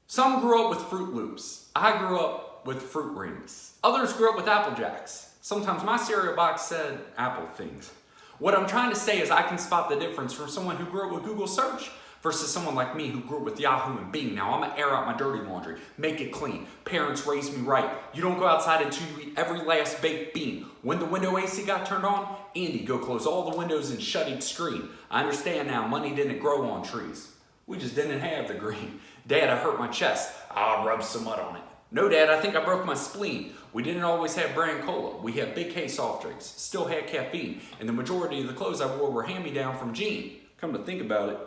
Some grew up with Fruit Loops. I grew up with Fruit Rings. Others grew up with Apple Jacks. Sometimes my cereal box said Apple things. What I'm trying to say is I can spot the difference from someone who grew up with Google search versus someone like me who grew up with Yahoo and Bing. Now I'm gonna air out my dirty laundry, make it clean. Parents raised me right. You don't go outside until you eat every last baked bean. When the window AC got turned on, Andy, go close all the windows and shut each screen. I understand now, money didn't grow on trees. We just didn't have the green. Dad, I hurt my chest. I'll rub some mud on it. No, Dad, I think I broke my spleen. We didn't always have brand cola. We had Big K soft drinks, still had caffeine, and the majority of the clothes I wore were hand-me-down from Gene. Come to think about it,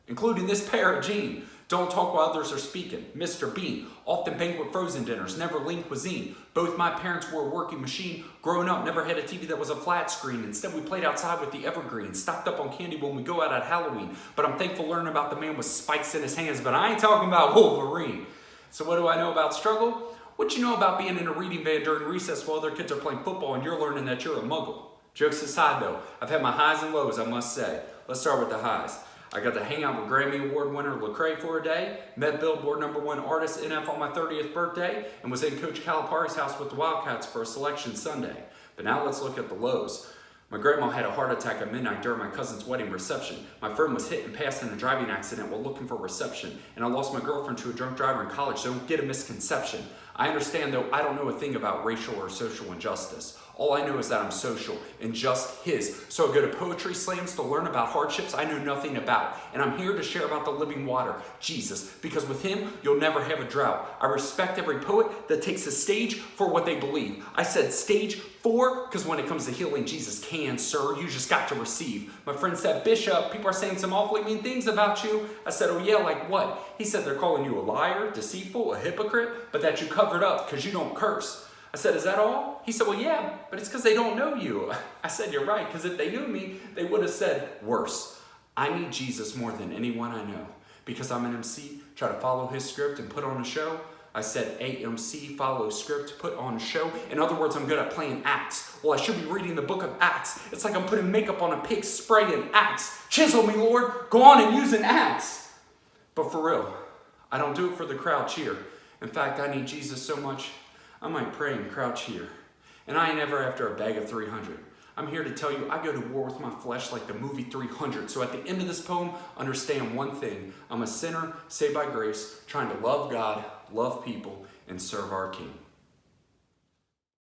including this pair of Gene. Don't talk while others are speaking. Mr. Bean, often banquet frozen dinners, never lean cuisine. Both my parents were a working machine. Growing up, never had a TV that was a flat screen. Instead, we played outside with the evergreen, stocked up on candy when we go out at Halloween. But I'm thankful learning about the man with spikes in his hands, but I ain't talking about Wolverine. So what do I know about struggle? What you know about being in a reading van during recess while other kids are playing football and you're learning that you're a muggle? Jokes aside though, I've had my highs and lows, I must say. Let's start with the highs. I got to hang out with Grammy Award winner Lecrae for a day, met Billboard #1 artist NF on my 30th birthday, and was in Coach Calipari's house with the Wildcats for a selection Sunday. But now let's look at the lows. My grandma had a heart attack at midnight during my cousin's wedding reception. My friend was hit and passed in a driving accident while looking for reception. And I lost my girlfriend to a drunk driver in college, so don't get a misconception. I understand though, I don't know a thing about racial or social injustice. All I know is that I'm social and just his. So I go to poetry slams to learn about hardships I know nothing about. And I'm here to share about the living water, Jesus, because with him, you'll never have a drought. I respect every poet that takes the stage for what they believe. I said stage 4, because when it comes to healing, Jesus can, sir. You just got to receive. My friend said, Bishop, people are saying some awfully mean things about you. I said, oh yeah, like what? He said they're calling you a liar, deceitful, a hypocrite, but that you covered up because you don't curse. I said, is that all? He said, well, yeah, but it's because they don't know you. I said, you're right, because if they knew me, they would have said worse. I need Jesus more than anyone I know. Because I'm an MC, try to follow his script and put on a show. I said AMC, follow script, put on a show. In other words, I'm good at playing acts. Well, I should be reading the book of Acts. It's like I'm putting makeup on a pig, spraying axe. Chisel me, Lord, go on and use an axe. But for real, I don't do it for the crowd cheer. In fact, I need Jesus so much, I might pray and crouch here. And I ain't ever after a bag of 300. I'm here to tell you I go to war with my flesh like the movie 300. So at the end of this poem, understand one thing. I'm a sinner saved by grace, trying to love God, love people, and serve our King.